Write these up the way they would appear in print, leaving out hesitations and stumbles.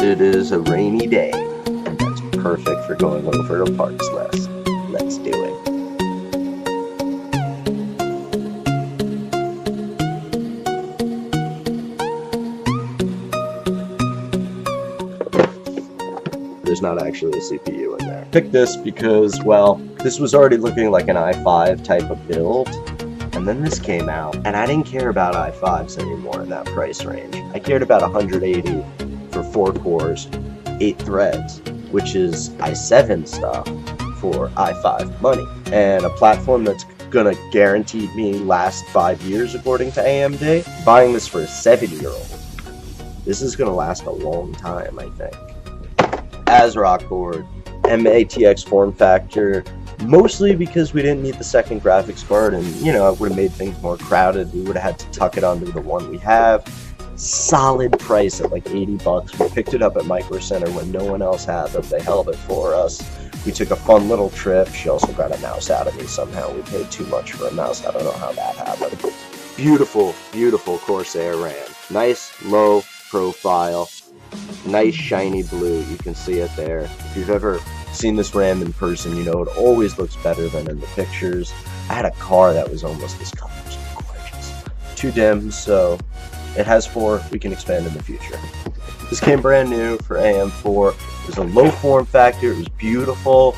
It is a rainy day, and that's perfect for going over a parts list. Let's do it. There's not actually a CPU in there. Picked this because, well, this was already looking like an i5 type of build, and then this came out, and I didn't care about i5s anymore in that price range. I cared about 180 for 4 cores, 8 threads, which is i7 stuff for i5 money, and a platform that's gonna guarantee me last 5 years according to AMD. Buying this for a 7-year-old, this is gonna last a long time, I think. Ahrix board, MATX form factor, mostly because we didn't need the second graphics card, and you know, it would have made things more crowded. We would have had to tuck it onto the one we have. Solid price at like 80 bucks. We picked it up at Micro Center when no one else had them. They held it for us. We took a fun little trip. She also got a mouse out of me somehow. We paid too much for a mouse. I don't know how that happened. Beautiful, beautiful Corsair RAM. Nice low profile. Nice shiny blue. You can see it there. If you've ever seen this RAM in person, you know it always looks better than in the pictures. I had a car that was almost this color. It was gorgeous. Too dim, so it has 4. We can expand in the future. This came brand new for AM4. It was a low form factor. It was beautiful.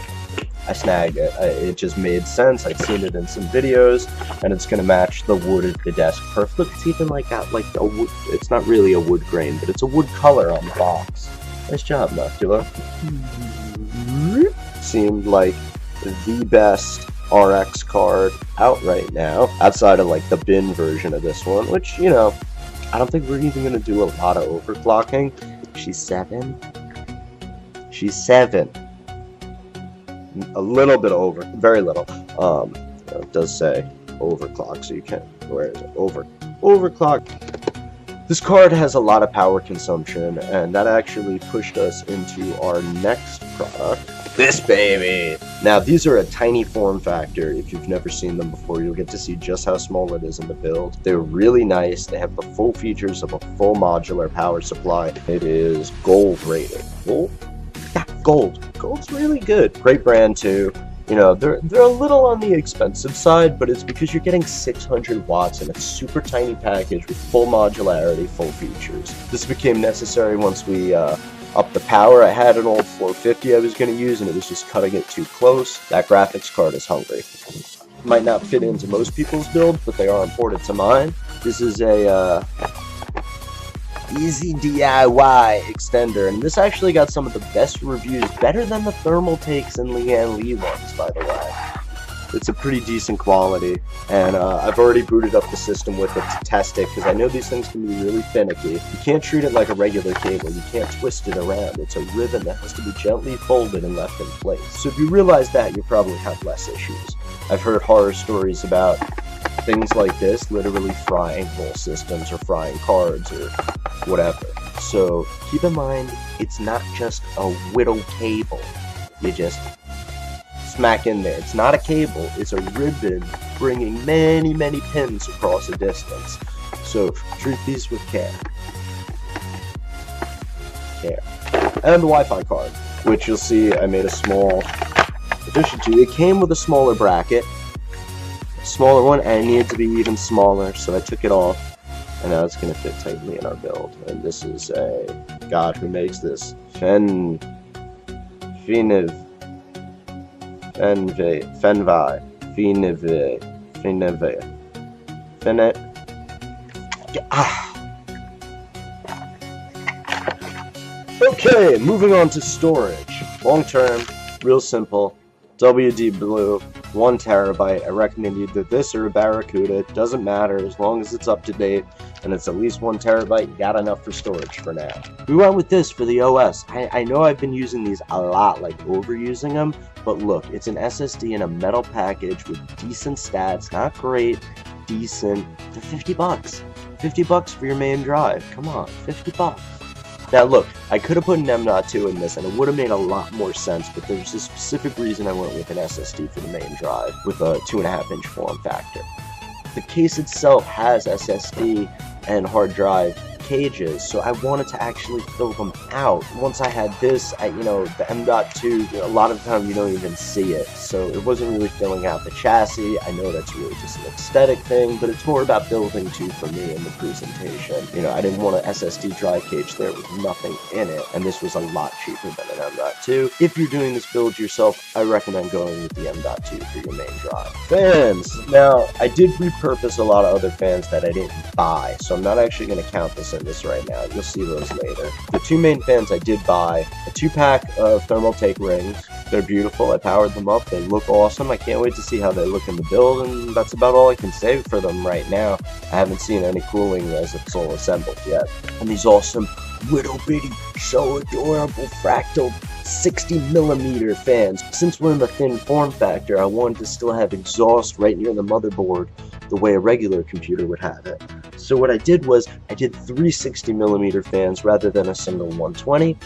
I snagged it. It just made sense. I'd seen it in some videos, and it's gonna match the wood of the desk perfect. Look, it's even like got like a wood. It's not really a wood grain, but it's a wood color on the box. Nice job, Noctula. Seemed like the best Ahrix card out right now, outside of like the bin version of this one, which, you know, I don't think we're even gonna do a lot of overclocking. She's 7. She's 7. A little bit over, very little. It does say overclock, so you can't. Where is it? Overclock. This card has a lot of power consumption, and that actually pushed us into our next product. This baby! Now, these are a tiny form factor. If you've never seen them before, you'll get to see just how small it is in the build. They're really nice. They have the full features of a full modular power supply. It is gold rated. Gold? Yeah, gold. Gold's really good. Great brand too. You know, they're a little on the expensive side, but it's because you're getting 600 watts in a super tiny package with full modularity, full features. This became necessary once we upped the power. I had an old 450 I was going to use, and it was just cutting it too close. That graphics card is hungry. Might not fit into most people's builds, but they are important to mine. This is a easy DIY extender, and this actually got some of the best reviews, better than the thermal takes and Leanne Lee ones, by the way. It's a pretty decent quality, and I've already booted up the system with it to test it, because I know these things can be really finicky. You can't treat it like a regular cable. You can't twist it around. It's a ribbon that has to be gently folded and left in place. So if you realize that, you probably have less issues. I've heard horror stories about things like this literally frying whole systems or frying cards or whatever. So keep in mind, it's not just a whittle cable you just smack in there. It's not a cable, it's a ribbon bringing many, many pins across a distance. So treat these with care. And the Wi-Fi card, which you'll see I made a small addition to. It came with a smaller bracket, a smaller one, and it needed to be even smaller, so I took it off. And now it's going to fit tightly in our build. And this is a, God, who makes this? Fenvi. Okay, moving on to storage. Long term, real simple. WD Blue, 1 terabyte. I recommend either this or a Barracuda. It doesn't matter as long as it's up to date and it's at least 1 terabyte. You got enough for storage for now. We went with this for the OS. I know I've been using these a lot, like overusing them, but look, it's an SSD in a metal package with decent stats. Not great, decent. For 50 bucks. 50 bucks for your main drive. Come on, 50 bucks. Now look, I could have put an M.2 in this and it would have made a lot more sense, but there's a specific reason I went with an SSD for the main drive with a 2.5-inch form factor. The case itself has SSD and hard drive cages, so I wanted to actually fill them out. Once I had this, you know, the M.2, you know, a lot of the time you don't even see it, so it wasn't really filling out the chassis. I know that's really just an aesthetic thing, but it's more about building too for me in the presentation. You know, I didn't want an SSD drive cage there with nothing in it, and this was a lot cheaper than an M.2. If you're doing this build yourself, I recommend going with the M.2 for your main drive. Fans! Now, I did repurpose a lot of other fans that I didn't buy, so I'm not actually going to count this in this right now. You'll see those later. The two main fans I did buy, a 2-pack of thermal take rings. They're beautiful. I powered them up. They look awesome. I can't wait to see how they look in the build, and that's about all I can say for them right now. I haven't seen any cooling as it's all assembled yet. And these awesome little bitty, so adorable fractal 60mm fans. Since we're in the thin form factor, I wanted to still have exhaust right near the motherboard the way a regular computer would have it. So what I did was, I did 3 60mm fans rather than a single 120.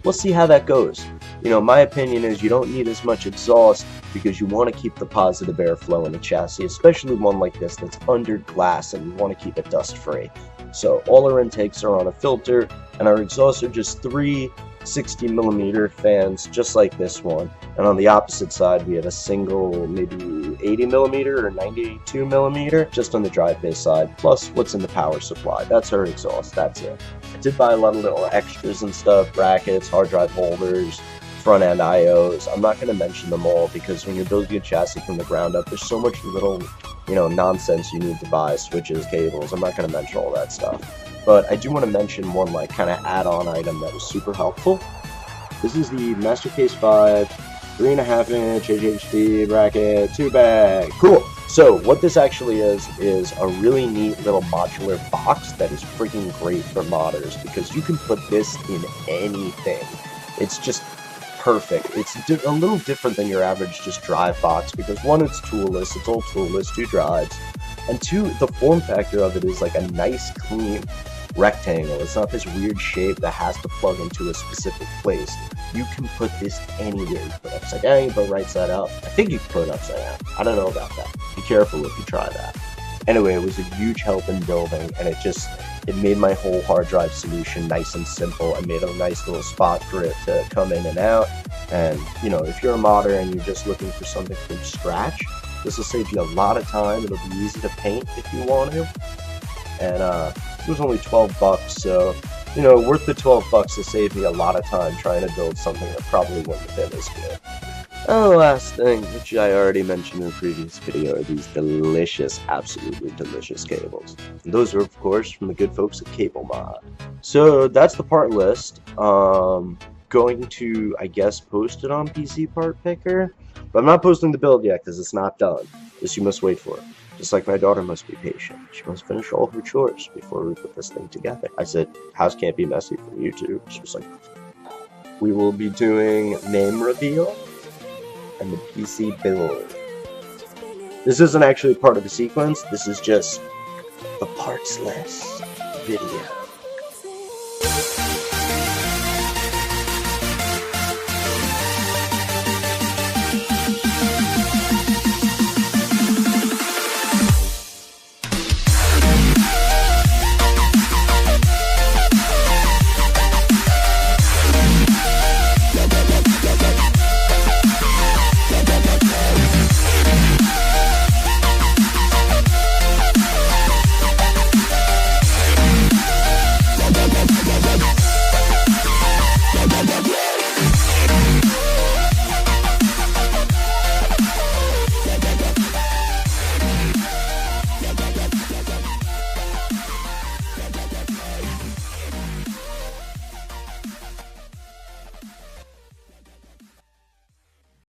We'll see how that goes. You know, my opinion is you don't need as much exhaust because you want to keep the positive airflow in the chassis, especially one like this that's under glass and you want to keep it dust free. So all our intakes are on a filter, and our exhausts are just 3 60mm fans, just like this one. And on the opposite side, we have a single, maybe 80mm or 92mm, just on the drive bay side, plus what's in the power supply. That's our exhaust, that's it. I did buy a lot of little extras and stuff, brackets, hard drive holders, front-end IOs. I'm not going to mention them all because when you're building a chassis from the ground up, there's so much little, you know, nonsense you need to buy, switches, cables. I'm not going to mention all that stuff. But I do want to mention one, like, kind of add-on item that was super helpful. This is the Master Case 5 3.5-inch HHD bracket 2-bag. Cool. So what this actually is a really neat little modular box that is freaking great for modders because you can put this in anything. It's just perfect. It's a little different than your average just drive box because one, it's toolless. It's all toolless, 2 drives. And 2, the form factor of it is like a nice, clean rectangle. It's not this weird shape that has to plug into a specific place. You can put this anywhere. You put it upside down, you put it right side up. I think you can put it upside down. I don't know about that. Be careful if you try that. Anyway, it was a huge help in building, and it made my whole hard drive solution nice and simple. I made a nice little spot for it to come in and out. And, you know, if you're a modder and you're just looking for something from scratch, this will save you a lot of time. It'll be easy to paint if you want to. And it was only 12 bucks, so, you know, worth the 12 bucks to save me a lot of time trying to build something that probably wouldn't have been as good. And the last thing, which I already mentioned in a previous video, are these delicious, absolutely delicious cables. And those are, of course, from the good folks at Cable Mod. So that's the part list. Going to, I guess, post it on pcpartpicker. But I'm not posting the build yet because it's not done. This you must wait for. Just like my daughter must be patient. She must finish all her chores before we put this thing together. I said, house can't be messy for you too. She was like, we will be doing name reveal and the PC build. This isn't actually part of the sequence. This is just the parts list video.